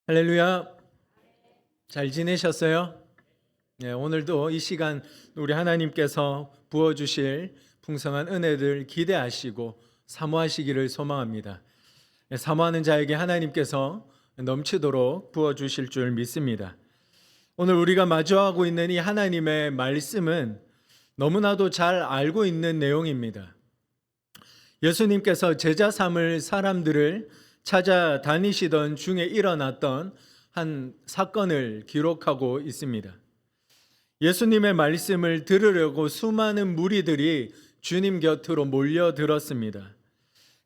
할렐루야. 잘 지내셨어요? 네, 오늘도 이 시간 우리 하나님께서 부어주실 풍성한 은혜를 기대하시고 사모하시기를 소망합니다. 네, 사모하는 자에게 하나님께서 넘치도록 부어주실 줄 믿습니다. 오늘 우리가 마주하고 있는 이 하나님의 말씀은 너무나도 잘 알고 있는 내용입니다. 예수님께서 제자 삼을 사람들을 찾아다니시던 중에 일어났던 한 사건을 기록하고 있습니다. 예수님의 말씀을 들으려고 수많은 무리들이 주님 곁으로 몰려들었습니다.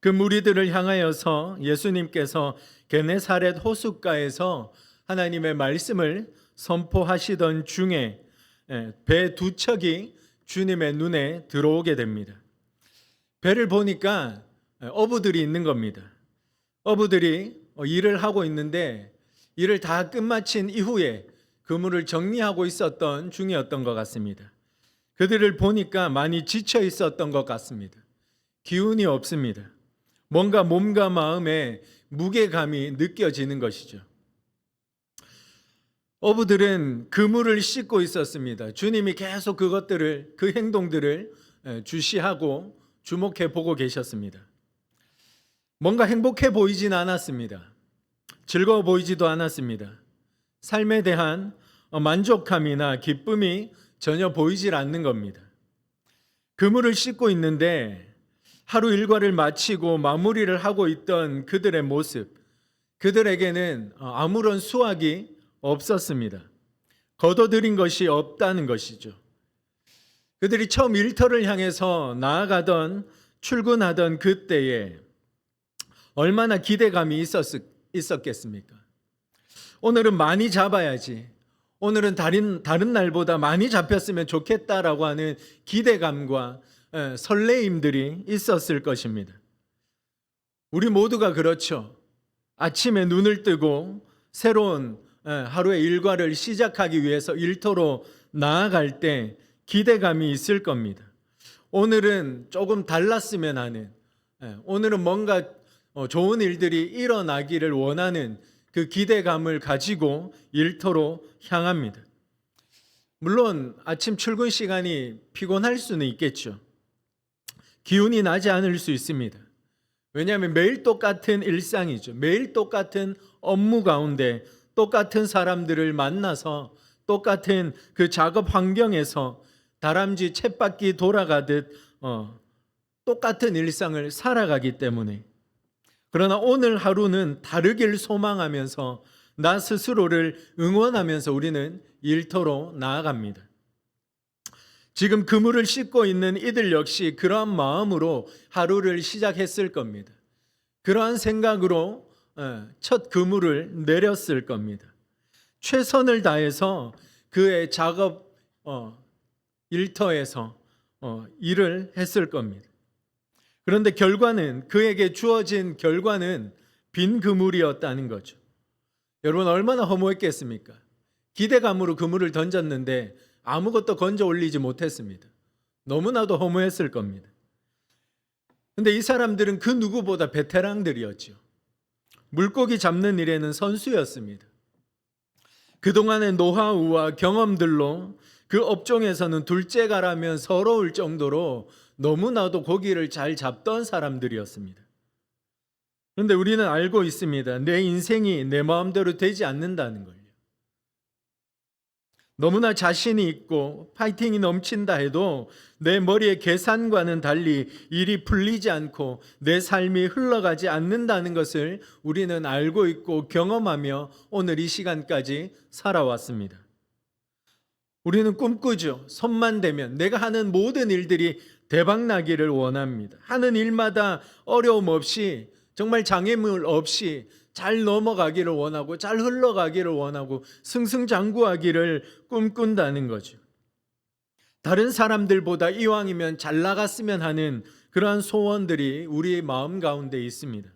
그 무리들을 향하여서 예수님께서 게네사렛 호숫가에서 하나님의 말씀을 선포하시던 중에 배 두 척이 주님의 눈에 들어오게 됩니다. 배를 보니까 어부들이 있는 겁니다. 어부들이 일을 하고 있는데 일을 다 끝마친 이후에 그물을 정리하고 있었던 중이었던 것 같습니다. 그들을 보니까 많이 지쳐 있었던 것 같습니다. 기운이 없습니다. 뭔가 몸과 마음에 무게감이 느껴지는 것이죠. 어부들은 그물을 씻고 있었습니다. 주님이 계속 그 행동들을 주시하고 주목해 보고 계셨습니다. 뭔가 행복해 보이진 않았습니다. 즐거워 보이지도 않았습니다. 삶에 대한 만족감이나 기쁨이 전혀 보이질 않는 겁니다. 그물을 씻고 있는데 하루 일과를 마치고 마무리를 하고 있던 그들의 모습, 그들에게는 아무런 수확이 없었습니다. 거둬들인 것이 없다는 것이죠. 그들이 처음 일터를 향해서 나아가던 출근하던 그때에 얼마나 기대감이 있었겠습니까? 오늘은 많이 잡아야지. 오늘은 다른 날보다 많이 잡혔으면 좋겠다라고 하는 기대감과 설레임들이 있었을 것입니다. 우리 모두가 그렇죠. 아침에 눈을 뜨고 새로운 하루의 일과를 시작하기 위해서 일터로 나아갈 때 기대감이 있을 겁니다. 오늘은 조금 달랐으면 하는, 오늘은 뭔가 좋은 일들이 일어나기를 원하는 그 기대감을 가지고 일터로 향합니다. 물론 아침 출근 시간이 피곤할 수는 있겠죠. 기운이 나지 않을 수 있습니다. 왜냐하면 매일 똑같은 일상이죠. 매일 똑같은 업무 가운데 똑같은 사람들을 만나서 똑같은 그 작업 환경에서 다람쥐 쳇바퀴 돌아가듯 똑같은 일상을 살아가기 때문에, 그러나 오늘 하루는 다르길 소망하면서 나 스스로를 응원하면서 우리는 일터로 나아갑니다. 지금 그물을 씻고 있는 이들 역시 그러한 마음으로 하루를 시작했을 겁니다. 그러한 생각으로 첫 그물을 내렸을 겁니다. 최선을 다해서 그의 작업 일터에서 일을 했을 겁니다. 그런데 그에게 주어진 결과는 빈 그물이었다는 거죠. 여러분, 얼마나 허무했겠습니까? 기대감으로 그물을 던졌는데 아무것도 건져 올리지 못했습니다. 너무나도 허무했을 겁니다. 그런데 이 사람들은 그 누구보다 베테랑들이었죠. 물고기 잡는 일에는 선수였습니다. 그동안의 노하우와 경험들로 그 업종에서는 둘째가라면 서러울 정도로 너무나도 고기를 잘 잡던 사람들이었습니다. 그런데 우리는 알고 있습니다. 내 인생이 내 마음대로 되지 않는다는 걸요. 너무나 자신이 있고 파이팅이 넘친다 해도 내 머리의 계산과는 달리 일이 풀리지 않고 내 삶이 흘러가지 않는다는 것을 우리는 알고 있고 경험하며 오늘 이 시간까지 살아왔습니다. 우리는 꿈꾸죠. 손만 대면 내가 하는 모든 일들이 대박나기를 원합니다. 하는 일마다 어려움 없이, 정말 장애물 없이 잘 넘어가기를 원하고 잘 흘러가기를 원하고 승승장구하기를 꿈꾼다는 거죠. 다른 사람들보다 이왕이면 잘 나갔으면 하는 그러한 소원들이 우리의 마음 가운데 있습니다.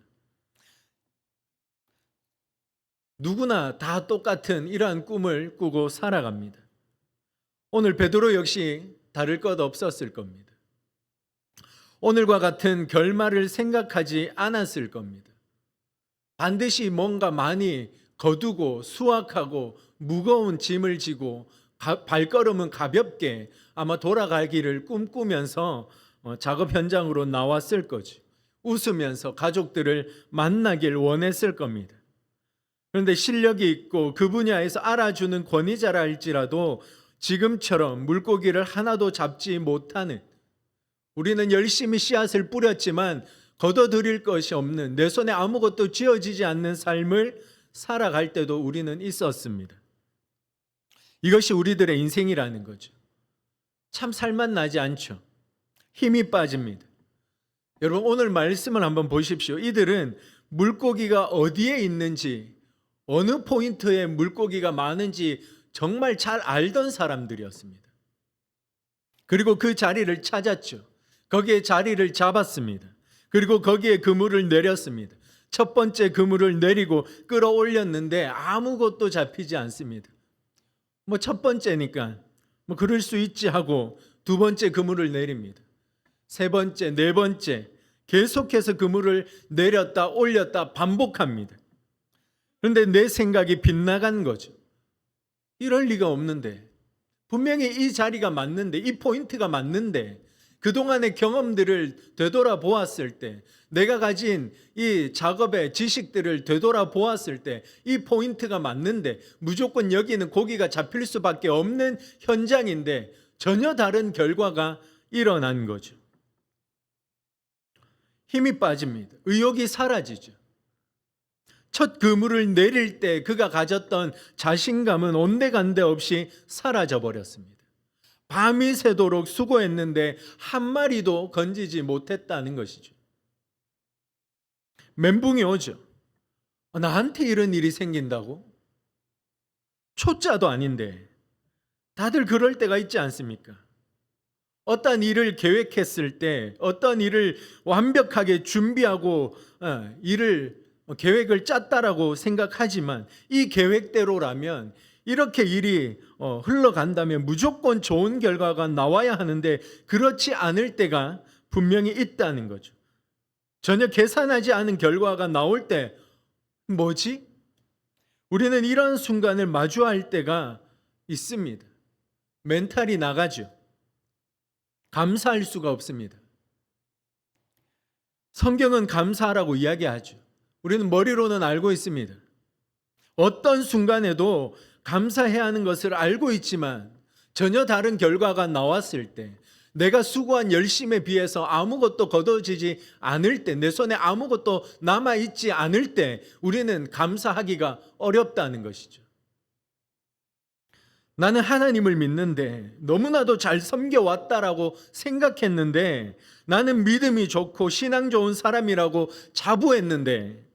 누구나 다 똑같은 이러한 꿈을 꾸고 살아갑니다. 오늘 베드로 역시 다를 것 없었을 겁니다. 오늘과 같은 결말을 생각하지 않았을 겁니다. 반드시 뭔가 많이 거두고 수확하고 무거운 짐을 지고 발걸음은 가볍게 아마 돌아가기를 꿈꾸면서 작업 현장으로 나왔을 거죠. 웃으면서 가족들을 만나길 원했을 겁니다. 그런데 실력이 있고 그 분야에서 알아주는 권위자라 할지라도 지금처럼 물고기를 하나도 잡지 못하는, 우리는 열심히 씨앗을 뿌렸지만 거둬들일 것이 없는, 내 손에 아무것도 쥐어지지 않는 삶을 살아갈 때도 우리는 있었습니다. 이것이 우리들의 인생이라는 거죠. 참 살맛 나지 않죠. 힘이 빠집니다. 여러분, 오늘 말씀을 한번 보십시오. 이들은 물고기가 어디에 있는지, 어느 포인트에 물고기가 많은지 정말 잘 알던 사람들이었습니다. 그리고 그 자리를 찾았죠. 거기에 자리를 잡았습니다. 그리고 거기에 그물을 내렸습니다. 첫 번째 그물을 내리고 끌어올렸는데 아무것도 잡히지 않습니다. 첫 번째니까 그럴 수 있지 하고 두 번째 그물을 내립니다. 세 번째, 네 번째, 계속해서 그물을 내렸다 올렸다 반복합니다. 그런데 내 생각이 빗나간 거죠. 이럴 리가 없는데, 분명히 이 자리가 맞는데, 이 포인트가 맞는데, 그동안의 경험들을 되돌아보았을 때, 내가 가진 이 작업의 지식들을 되돌아보았을 때 이 포인트가 맞는데 무조건 여기는 고기가 잡힐 수밖에 없는 현장인데 전혀 다른 결과가 일어난 거죠. 힘이 빠집니다. 의욕이 사라지죠. 첫 그물을 내릴 때 그가 가졌던 자신감은 온데간데 없이 사라져 버렸습니다. 밤이 새도록 수고했는데 한 마리도 건지지 못했다는 것이죠. 멘붕이 오죠. 나한테 이런 일이 생긴다고? 초짜도 아닌데. 다들 그럴 때가 있지 않습니까? 어떤 일을 계획했을 때, 어떤 일을 완벽하게 준비하고 계획을 짰다라고 생각하지만 이 계획대로라면, 이렇게 일이 흘러간다면 무조건 좋은 결과가 나와야 하는데 그렇지 않을 때가 분명히 있다는 거죠. 전혀 계산하지 않은 결과가 나올 때 뭐지? 우리는 이런 순간을 마주할 때가 있습니다. 멘탈이 나가죠. 감사할 수가 없습니다. 성경은 감사하라고 이야기하죠. 우리는 머리로는 알고 있습니다. 어떤 순간에도 감사해야 하는 것을 알고 있지만 전혀 다른 결과가 나왔을 때, 내가 수고한 열심에 비해서 아무것도 거둬지지 않을 때, 내 손에 아무것도 남아있지 않을 때 우리는 감사하기가 어렵다는 것이죠. 나는 하나님을 믿는데, 너무나도 잘 섬겨왔다라고 생각했는데, 나는 믿음이 좋고 신앙 좋은 사람이라고 자부했는데,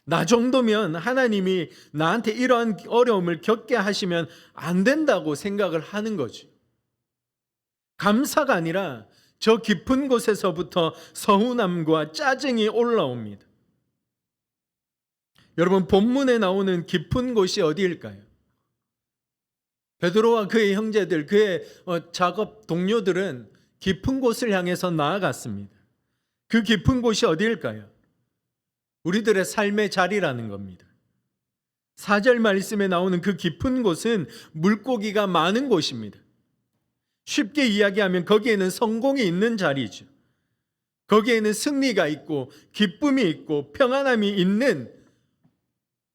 나 정도면 하나님이 나한테 이러한 어려움을 겪게 하시면 안 된다고 생각을 하는 거죠. 감사가 아니라 저 깊은 곳에서부터 서운함과 짜증이 올라옵니다. 여러분, 본문에 나오는 깊은 곳이 어디일까요? 베드로와 그의 형제들, 그의 작업 동료들은 깊은 곳을 향해서 나아갔습니다. 그 깊은 곳이 어디일까요? 우리들의 삶의 자리라는 겁니다. 4절 말씀에 나오는 그 깊은 곳은 물고기가 많은 곳입니다. 쉽게 이야기하면 거기에는 성공이 있는 자리죠. 거기에는 승리가 있고 기쁨이 있고 평안함이 있는,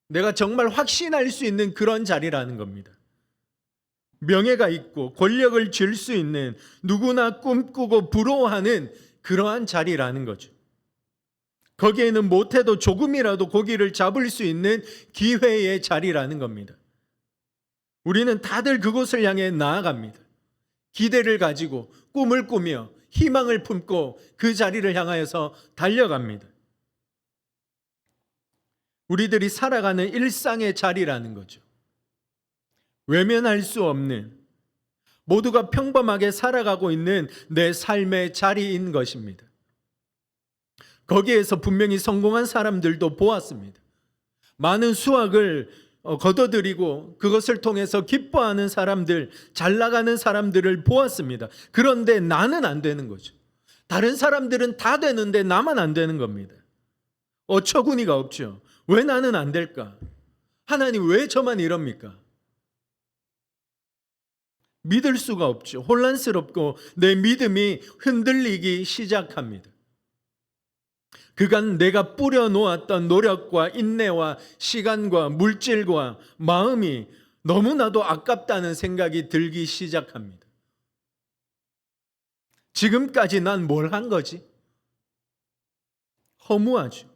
내가 정말 확신할 수 있는 그런 자리라는 겁니다. 명예가 있고 권력을 쥘 수 있는, 누구나 꿈꾸고 부러워하는 그러한 자리라는 거죠. 거기에는 못해도 조금이라도 고기를 잡을 수 있는 기회의 자리라는 겁니다. 우리는 다들 그곳을 향해 나아갑니다. 기대를 가지고 꿈을 꾸며 희망을 품고 그 자리를 향하여서 달려갑니다. 우리들이 살아가는 일상의 자리라는 거죠. 외면할 수 없는, 모두가 평범하게 살아가고 있는 내 삶의 자리인 것입니다. 거기에서 분명히 성공한 사람들도 보았습니다. 많은 수확을 거둬들이고 그것을 통해서 기뻐하는 사람들, 잘 나가는 사람들을 보았습니다. 그런데 나는 안 되는 거죠. 다른 사람들은 다 되는데 나만 안 되는 겁니다. 어처구니가 없죠. 왜 나는 안 될까? 하나님 왜 저만 이럽니까? 믿을 수가 없죠. 혼란스럽고 내 믿음이 흔들리기 시작합니다. 그간 내가 뿌려놓았던 노력과 인내와 시간과 물질과 마음이 너무나도 아깝다는 생각이 들기 시작합니다. 지금까지 난 뭘 한 거지? 허무하죠.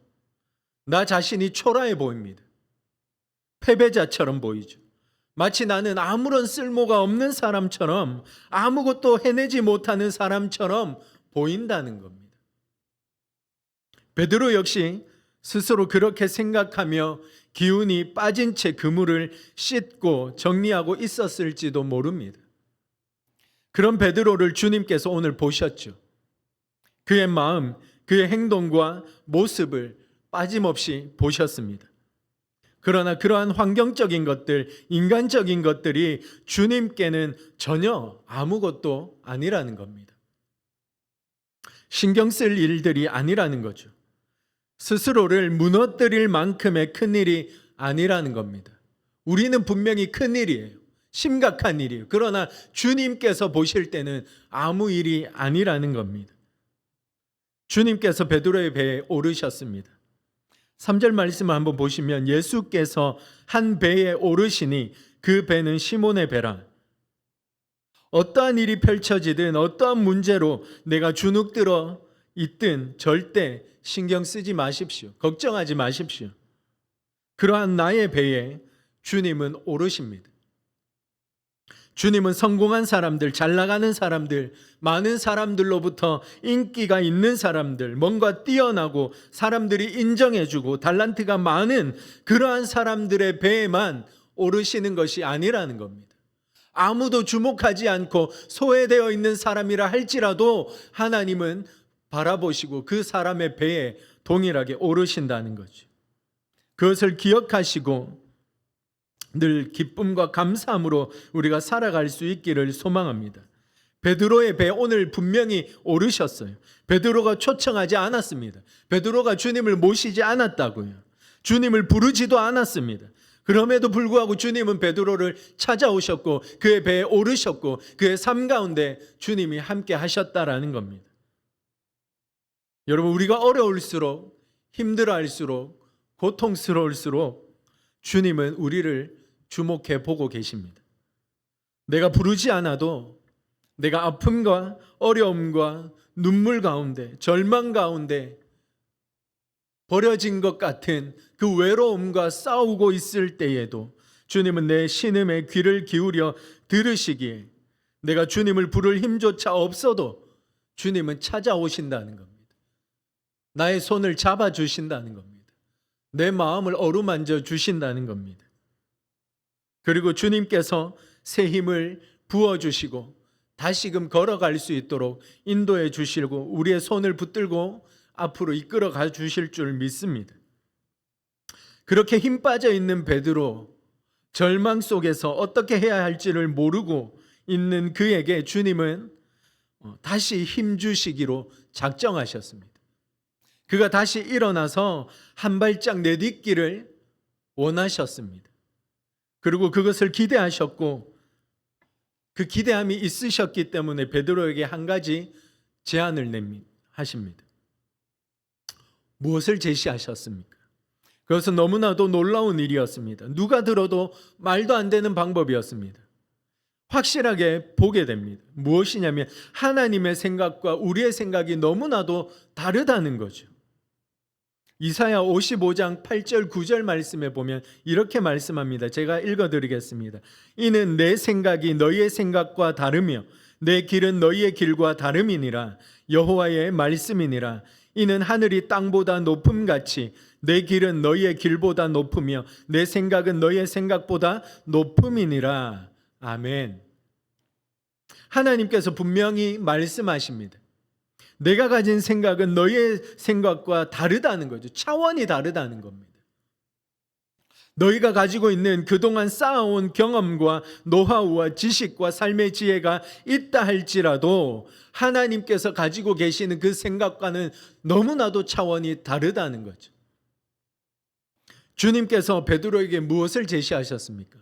나 자신이 초라해 보입니다. 패배자처럼 보이죠. 마치 나는 아무런 쓸모가 없는 사람처럼, 아무것도 해내지 못하는 사람처럼 보인다는 겁니다. 베드로 역시 스스로 그렇게 생각하며 기운이 빠진 채 그물을 씻고 정리하고 있었을지도 모릅니다. 그런 베드로를 주님께서 오늘 보셨죠. 그의 마음, 그의 행동과 모습을 빠짐없이 보셨습니다. 그러나 그러한 환경적인 것들, 인간적인 것들이 주님께는 전혀 아무것도 아니라는 겁니다. 신경 쓸 일들이 아니라는 거죠. 스스로를 무너뜨릴 만큼의 큰일이 아니라는 겁니다. 우리는 분명히 큰일이에요. 심각한 일이에요. 그러나 주님께서 보실 때는 아무 일이 아니라는 겁니다. 주님께서 베드로의 배에 오르셨습니다. 3절 말씀을 한번 보시면 예수께서 한 배에 오르시니 그 배는 시몬의 배라. 어떠한 일이 펼쳐지든 어떠한 문제로 내가 주눅들어 있든 절대 신경 쓰지 마십시오. 걱정하지 마십시오. 그러한 나의 배에 주님은 오르십니다. 주님은 성공한 사람들, 잘 나가는 사람들, 많은 사람들로부터 인기가 있는 사람들, 뭔가 뛰어나고 사람들이 인정해주고 달란트가 많은 그러한 사람들의 배에만 오르시는 것이 아니라는 겁니다. 아무도 주목하지 않고 소외되어 있는 사람이라 할지라도 하나님은 바라보시고 그 사람의 배에 동일하게 오르신다는 거죠. 그것을 기억하시고 늘 기쁨과 감사함으로 우리가 살아갈 수 있기를 소망합니다. 베드로의 배 오늘 분명히 오르셨어요. 베드로가 초청하지 않았습니다. 베드로가 주님을 모시지 않았다고요. 주님을 부르지도 않았습니다. 그럼에도 불구하고 주님은 베드로를 찾아오셨고 그의 배에 오르셨고 그의 삶 가운데 주님이 함께 하셨다라는 겁니다. 여러분, 우리가 어려울수록, 힘들어할수록, 고통스러울수록 주님은 우리를 주목해 보고 계십니다. 내가 부르지 않아도 내가 아픔과 어려움과 눈물 가운데, 절망 가운데 버려진 것 같은 그 외로움과 싸우고 있을 때에도 주님은 내 신음에 귀를 기울여 들으시기에 내가 주님을 부를 힘조차 없어도 주님은 찾아오신다는 겁니다. 나의 손을 잡아주신다는 겁니다. 내 마음을 어루만져 주신다는 겁니다. 그리고 주님께서 새 힘을 부어주시고 다시금 걸어갈 수 있도록 인도해 주시고 우리의 손을 붙들고 앞으로 이끌어 가 주실 줄 믿습니다. 그렇게 힘 빠져 있는 베드로, 절망 속에서 어떻게 해야 할지를 모르고 있는 그에게 주님은 다시 힘 주시기로 작정하셨습니다. 그가 다시 일어나서 한 발짝 내딛기를 원하셨습니다. 그리고 그것을 기대하셨고 그 기대함이 있으셨기 때문에 베드로에게 한 가지 제안을 하십니다. 무엇을 제시하셨습니까? 그것은 너무나도 놀라운 일이었습니다. 누가 들어도 말도 안 되는 방법이었습니다. 확실하게 보게 됩니다. 무엇이냐면 하나님의 생각과 우리의 생각이 너무나도 다르다는 거죠. 이사야 55장 8절 9절 말씀에 보면 이렇게 말씀합니다. 제가 읽어드리겠습니다. 이는 내 생각이 너희의 생각과 다르며 내 길은 너희의 길과 다름이니라. 여호와의 말씀이니라. 이는 하늘이 땅보다 높음같이 내 길은 너희의 길보다 높으며 내 생각은 너희의 생각보다 높음이니라. 아멘. 하나님께서 분명히 말씀하십니다. 내가 가진 생각은 너희의 생각과 다르다는 거죠. 차원이 다르다는 겁니다. 너희가 가지고 있는 그동안 쌓아온 경험과 노하우와 지식과 삶의 지혜가 있다 할지라도 하나님께서 가지고 계시는 그 생각과는 너무나도 차원이 다르다는 거죠. 주님께서 베드로에게 무엇을 제시하셨습니까?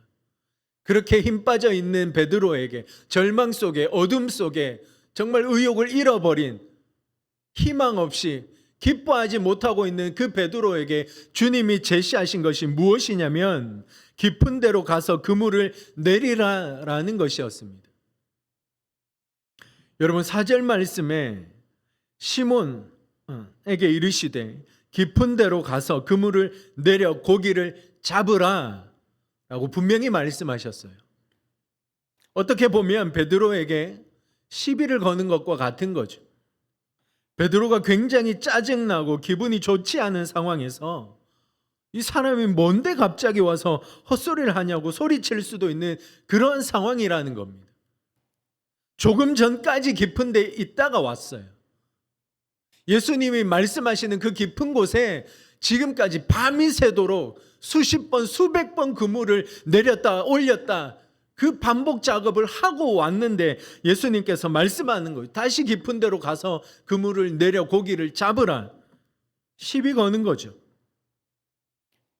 그렇게 힘 빠져 있는 베드로에게, 절망 속에, 어둠 속에 정말 의욕을 잃어버린, 희망 없이 기뻐하지 못하고 있는 그 베드로에게 주님이 제시하신 것이 무엇이냐면 깊은 데로 가서 그물을 내리라라는 것이었습니다. 여러분, 4절 말씀에 시몬에게 이르시되 깊은 데로 가서 그물을 내려 고기를 잡으라 라고 분명히 말씀하셨어요. 어떻게 보면 베드로에게 시비를 거는 것과 같은 거죠. 베드로가 굉장히 짜증나고 기분이 좋지 않은 상황에서 이 사람이 뭔데 갑자기 와서 헛소리를 하냐고 소리칠 수도 있는 그런 상황이라는 겁니다. 조금 전까지 깊은 데 있다가 왔어요. 예수님이 말씀하시는 그 깊은 곳에 지금까지 밤이 새도록 수십 번, 수백 번 그물을 내렸다 올렸다 그 반복 작업을 하고 왔는데 예수님께서 말씀하는 거예요. 다시 깊은 데로 가서 그물을 내려 고기를 잡으라. 시비 거는 거죠.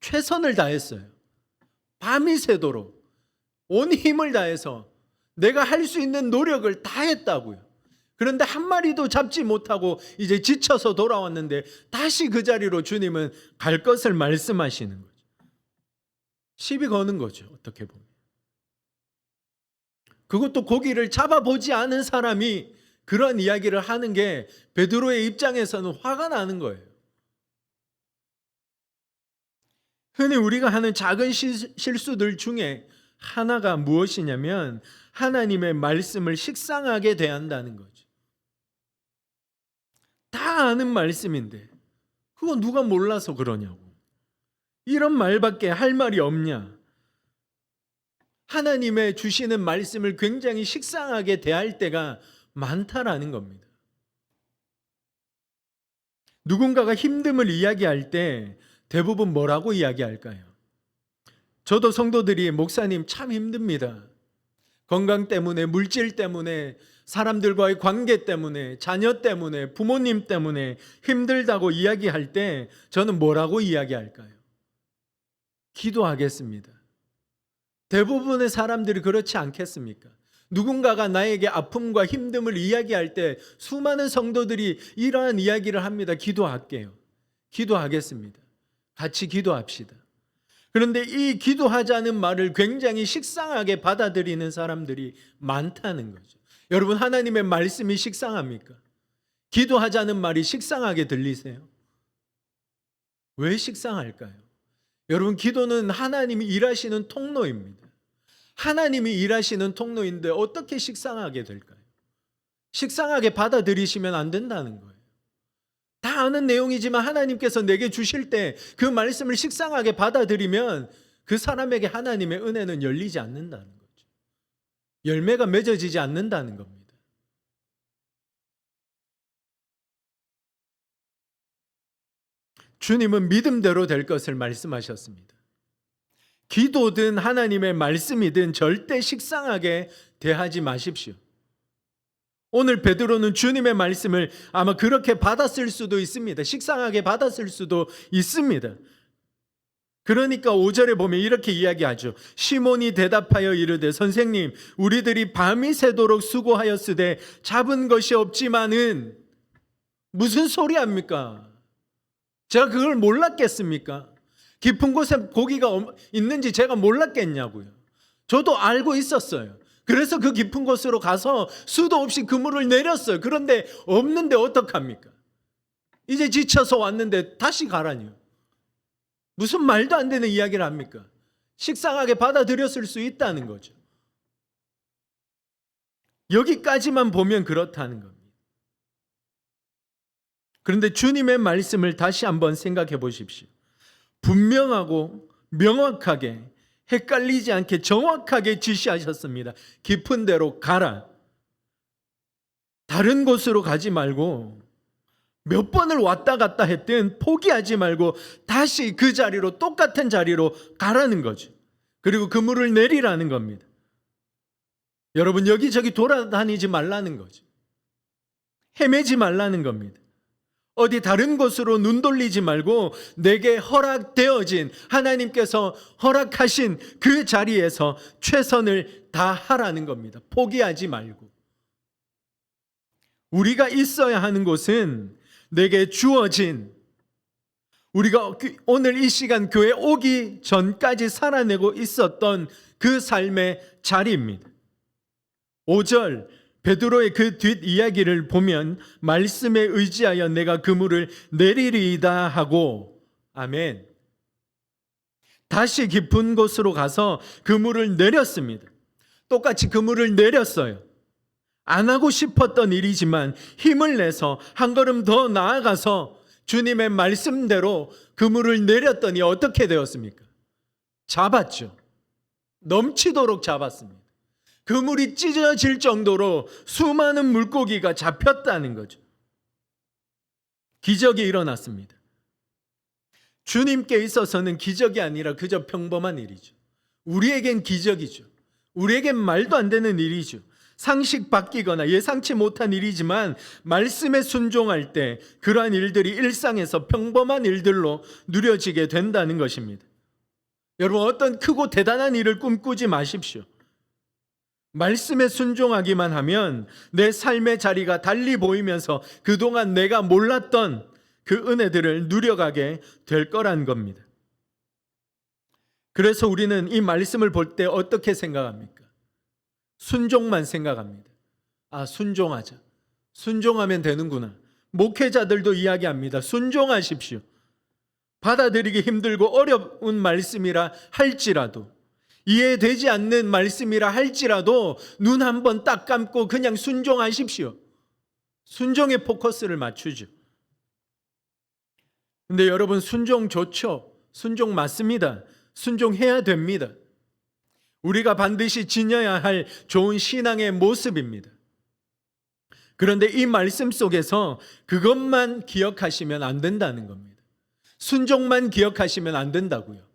최선을 다했어요. 밤이 새도록 온 힘을 다해서 내가 할 수 있는 노력을 다 했다고요. 그런데 한 마리도 잡지 못하고 이제 지쳐서 돌아왔는데 다시 그 자리로 주님은 갈 것을 말씀하시는 거죠. 시비 거는 거죠. 어떻게 보면. 그것도 고기를 잡아보지 않은 사람이 그런 이야기를 하는 게 베드로의 입장에서는 화가 나는 거예요. 흔히 우리가 하는 작은 실수들 중에 하나가 무엇이냐면 하나님의 말씀을 식상하게 대한다는 거죠. 다 아는 말씀인데 그거 누가 몰라서 그러냐고. 이런 말밖에 할 말이 없냐. 하나님의 주시는 말씀을 굉장히 식상하게 대할 때가 많다라는 겁니다. 누군가가 힘듦을 이야기할 때 대부분 뭐라고 이야기할까요? 저도 성도들이 목사님 참 힘듭니다. 건강 때문에, 물질 때문에, 사람들과의 관계 때문에, 자녀 때문에, 부모님 때문에 힘들다고 이야기할 때 저는 뭐라고 이야기할까요? 기도하겠습니다. 대부분의 사람들이 그렇지 않겠습니까? 누군가가 나에게 아픔과 힘듦을 이야기할 때 수많은 성도들이 이러한 이야기를 합니다. 기도할게요. 기도하겠습니다. 같이 기도합시다. 그런데 이 기도하자는 말을 굉장히 식상하게 받아들이는 사람들이 많다는 거죠. 여러분, 하나님의 말씀이 식상합니까? 기도하자는 말이 식상하게 들리세요? 왜 식상할까요? 여러분, 기도는 하나님이 일하시는 통로입니다. 하나님이 일하시는 통로인데 어떻게 식상하게 될까요? 식상하게 받아들이시면 안 된다는 거예요. 다 아는 내용이지만 하나님께서 내게 주실 때 그 말씀을 식상하게 받아들이면 그 사람에게 하나님의 은혜는 열리지 않는다는 거죠. 열매가 맺어지지 않는다는 겁니다. 주님은 믿음대로 될 것을 말씀하셨습니다. 기도든 하나님의 말씀이든 절대 식상하게 대하지 마십시오. 오늘 베드로는 주님의 말씀을 아마 그렇게 받았을 수도 있습니다. 식상하게 받았을 수도 있습니다. 그러니까 5절에 보면 이렇게 이야기하죠. 시몬이 대답하여 이르되 선생님, 우리들이 밤이 새도록 수고하였으되 잡은 것이 없지만은. 무슨 소리 합니까? 제가 그걸 몰랐겠습니까? 깊은 곳에 고기가 있는지 제가 몰랐겠냐고요. 저도 알고 있었어요. 그래서 그 깊은 곳으로 가서 수도 없이 그물을 내렸어요. 그런데 없는데 어떡합니까? 이제 지쳐서 왔는데 다시 가라니요. 무슨 말도 안 되는 이야기를 합니까? 식상하게 받아들였을 수 있다는 거죠. 여기까지만 보면 그렇다는 겁니다. 그런데 주님의 말씀을 다시 한번 생각해 보십시오. 분명하고 명확하게 헷갈리지 않게 정확하게 지시하셨습니다. 깊은 데로 가라. 다른 곳으로 가지 말고 몇 번을 왔다 갔다 했든 포기하지 말고 다시 그 자리로, 똑같은 자리로 가라는 거죠. 그리고 그물을 내리라는 겁니다. 여러분, 여기저기 돌아다니지 말라는 거죠. 헤매지 말라는 겁니다. 어디 다른 곳으로 눈 돌리지 말고 내게 허락되어진, 하나님께서 허락하신 그 자리에서 최선을 다하라는 겁니다. 포기하지 말고. 우리가 있어야 하는 곳은 내게 주어진, 우리가 오늘 이 시간 교회 오기 전까지 살아내고 있었던 그 삶의 자리입니다. 5절 베드로의 그 뒷이야기를 보면 말씀에 의지하여 내가 그물을 내리리이다 하고, 아멘. 다시 깊은 곳으로 가서 그물을 내렸습니다. 똑같이 그물을 내렸어요. 안 하고 싶었던 일이지만 힘을 내서 한 걸음 더 나아가서 주님의 말씀대로 그물을 내렸더니 어떻게 되었습니까? 잡았죠. 넘치도록 잡았습니다. 그물이 찢어질 정도로 수많은 물고기가 잡혔다는 거죠. 기적이 일어났습니다. 주님께 있어서는 기적이 아니라 그저 평범한 일이죠. 우리에겐 기적이죠. 우리에겐 말도 안 되는 일이죠. 상식 바뀌거나 예상치 못한 일이지만 말씀에 순종할 때 그러한 일들이 일상에서 평범한 일들로 누려지게 된다는 것입니다. 여러분, 어떤 크고 대단한 일을 꿈꾸지 마십시오. 말씀에 순종하기만 하면 내 삶의 자리가 달리 보이면서 그동안 내가 몰랐던 그 은혜들을 누려가게 될 거란 겁니다. 그래서 우리는 이 말씀을 볼 때 어떻게 생각합니까? 순종만 생각합니다. 아, 순종하자. 순종하면 되는구나. 목회자들도 이야기합니다. 순종하십시오. 받아들이기 힘들고 어려운 말씀이라 할지라도, 이해되지 않는 말씀이라 할지라도 눈 한번 딱 감고 그냥 순종하십시오. 순종에 포커스를 맞추죠. 근데 여러분, 순종 좋죠. 순종 맞습니다. 순종해야 됩니다. 우리가 반드시 지녀야 할 좋은 신앙의 모습입니다. 그런데 이 말씀 속에서 그것만 기억하시면 안 된다는 겁니다. 순종만 기억하시면 안 된다고요.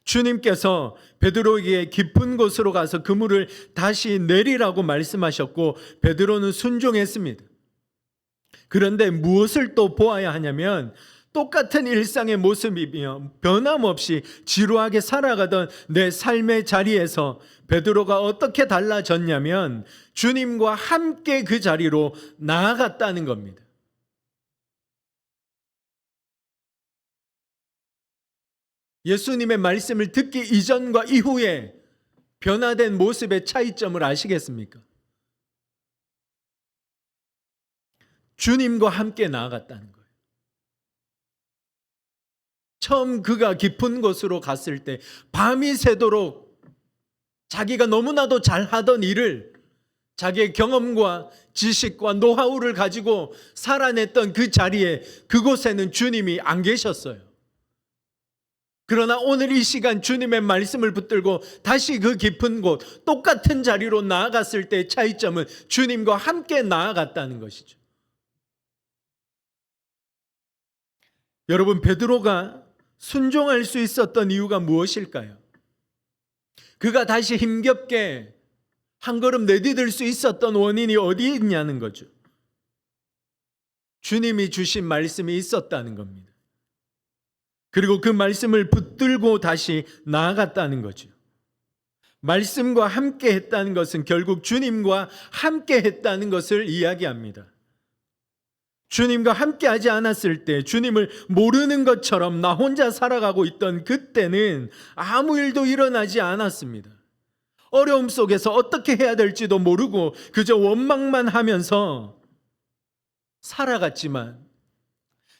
주님께서 베드로에게 깊은 곳으로 가서 그물을 다시 내리라고 말씀하셨고 베드로는 순종했습니다. 그런데 무엇을 또 보아야 하냐면 똑같은 일상의 모습이며 변함없이 지루하게 살아가던 내 삶의 자리에서 베드로가 어떻게 달라졌냐면 주님과 함께 그 자리로 나아갔다는 겁니다. 예수님의 말씀을 듣기 이전과 이후에 변화된 모습의 차이점을 아시겠습니까? 주님과 함께 나아갔다는 거예요. 처음 그가 깊은 곳으로 갔을 때 밤이 새도록 자기가 너무나도 잘하던 일을, 자기의 경험과 지식과 노하우를 가지고 살아냈던 그 자리에, 그곳에는 주님이 안 계셨어요. 그러나 오늘 이 시간 주님의 말씀을 붙들고 다시 그 깊은 곳, 똑같은 자리로 나아갔을 때의 차이점은 주님과 함께 나아갔다는 것이죠. 여러분, 베드로가 순종할 수 있었던 이유가 무엇일까요? 그가 다시 힘겹게 한 걸음 내디딜 수 있었던 원인이 어디에 있냐는 거죠. 주님이 주신 말씀이 있었다는 겁니다. 그리고 그 말씀을 붙들고 다시 나아갔다는 거죠. 말씀과 함께 했다는 것은 결국 주님과 함께 했다는 것을 이야기합니다. 주님과 함께 하지 않았을 때, 주님을 모르는 것처럼 나 혼자 살아가고 있던 그때는 아무 일도 일어나지 않았습니다. 어려움 속에서 어떻게 해야 될지도 모르고 그저 원망만 하면서 살아갔지만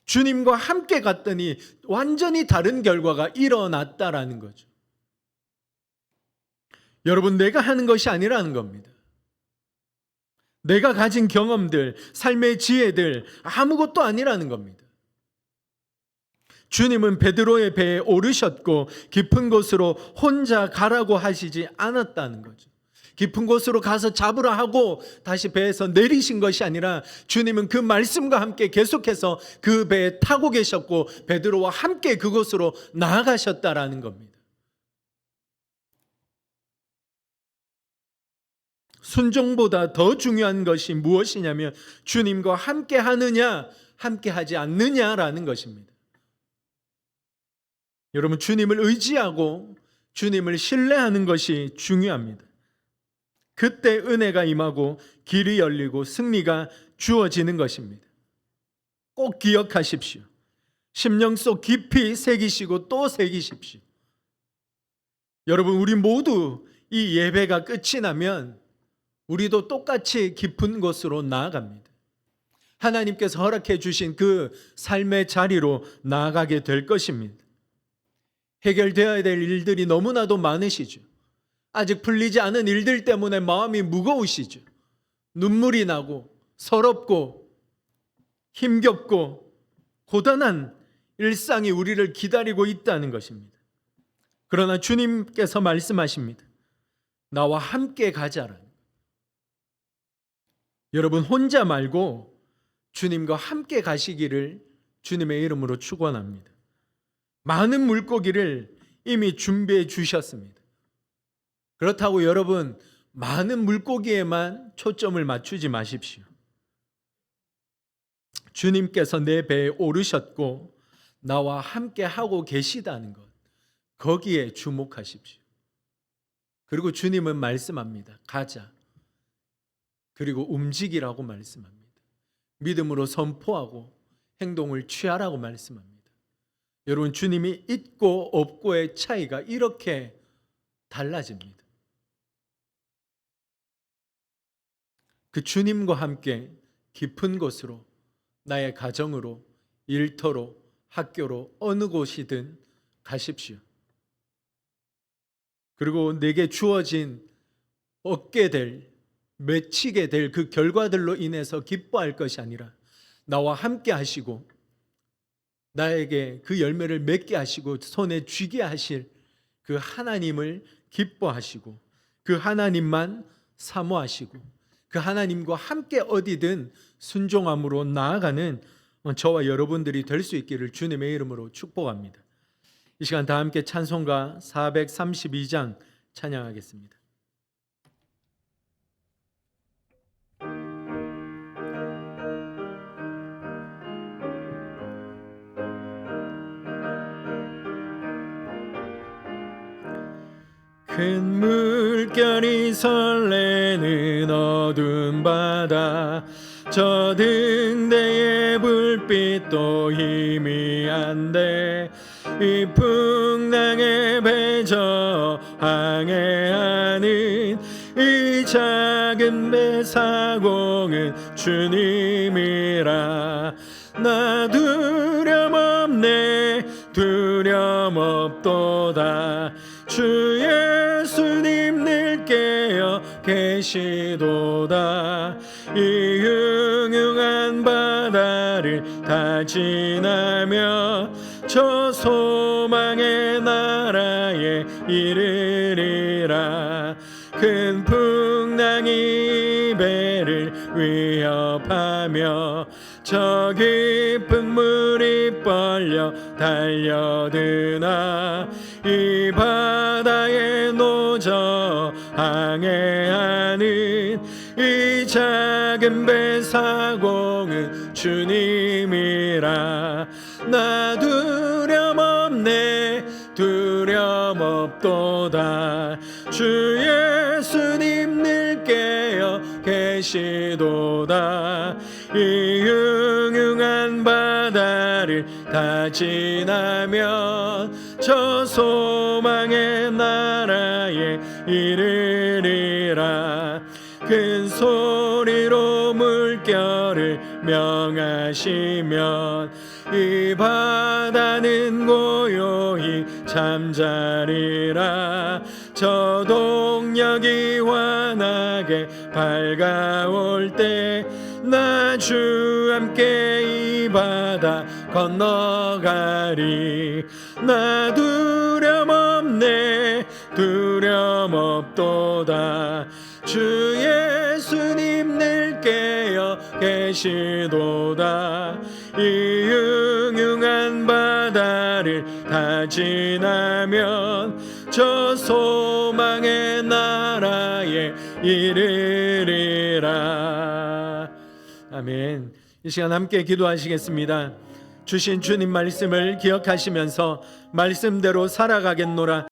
주님과 함께 갔더니 완전히 다른 결과가 일어났다라는 거죠. 여러분, 내가 하는 것이 아니라는 겁니다. 내가 가진 경험들, 삶의 지혜들 아무것도 아니라는 겁니다. 주님은 베드로의 배에 오르셨고 깊은 곳으로 혼자 가라고 하시지 않았다는 거죠. 깊은 곳으로 가서 잡으라 하고 다시 배에서 내리신 것이 아니라 주님은 그 말씀과 함께 계속해서 그 배에 타고 계셨고 베드로와 함께 그곳으로 나아가셨다라는 겁니다. 순종보다 더 중요한 것이 무엇이냐면 주님과 함께 하느냐 함께하지 않느냐라는 것입니다. 여러분, 주님을 의지하고 주님을 신뢰하는 것이 중요합니다. 그때 은혜가 임하고 길이 열리고 승리가 주어지는 것입니다. 꼭 기억하십시오. 심령 속 깊이 새기시고 또 새기십시오. 여러분, 우리 모두 이 예배가 끝이 나면 우리도 똑같이 깊은 곳으로 나아갑니다. 하나님께서 허락해 주신 그 삶의 자리로 나아가게 될 것입니다. 해결되어야 될 일들이 너무나도 많으시죠. 아직 풀리지 않은 일들 때문에 마음이 무거우시죠. 눈물이 나고 서럽고 힘겹고 고단한 일상이 우리를 기다리고 있다는 것입니다. 그러나 주님께서 말씀하십니다. 나와 함께 가자라. 여러분, 혼자 말고 주님과 함께 가시기를 주님의 이름으로 축원합니다. 많은 물고기를 이미 준비해 주셨습니다. 그렇다고 여러분, 많은 물고기에만 초점을 맞추지 마십시오. 주님께서 내 배에 오르셨고 나와 함께 하고 계시다는 것, 거기에 주목하십시오. 그리고 주님은 말씀합니다. 가자. 그리고 움직이라고 말씀합니다. 믿음으로 선포하고 행동을 취하라고 말씀합니다. 여러분, 주님이 있고 없고의 차이가 이렇게 달라집니다. 그 주님과 함께 깊은 곳으로, 나의 가정으로, 일터로, 학교로, 어느 곳이든 가십시오. 그리고 내게 주어진 얻게 될, 맺히게 될 그 결과들로 인해서 기뻐할 것이 아니라 나와 함께 하시고 나에게 그 열매를 맺게 하시고 손에 쥐게 하실 그 하나님을 기뻐하시고 그 하나님만 사모하시고 그 하나님과 함께 어디든 순종함으로 나아가는 저와 여러분들이 될 수 있기를 주님의 이름으로 축복합니다. 이 시간 다 함께 찬송가 432장 찬양하겠습니다. 큰 물결이 설레는 어두운 바다, 저 등대의 불빛도 희미한데 이 풍랑에 배저 항해하는 이 작은 배 사공은 주님이라. 나 두려움없네, 두려움없도다. 주 예수님 늘 깨어 계시도다. 이 흉흉한 바다를 다 지나며 저 소망의 나라에 이르리라. 큰 풍랑이 배를 위협하며 저 깊은 물이 빨려 달려드나 이 바다에 노저 항해하는 이 작은 배 사공은 주님이라. 나 두려움없네, 두려움없도다. 주 예수님 늘 깨어 계시도다. 이 흉흉한 바다를 다 지나면 저 소망의 나라에 이르리라. 큰 소리로 물결을 명하시면 이 바다는 고요히 잠자리라. 저 동력이 환하게 밝아올 때 나 주 함께 이 바다 건너가리. 나 두려움없네, 두려움없도다. 주 예수님 늘 깨어 계시도다. 이 흉흉한 바다를 다 지나면 저 소망의 나라에 이르리라. 아멘. 이 시간 함께 기도하시겠습니다. 주신 주님 말씀을 기억하시면서 말씀대로 살아가겠노라.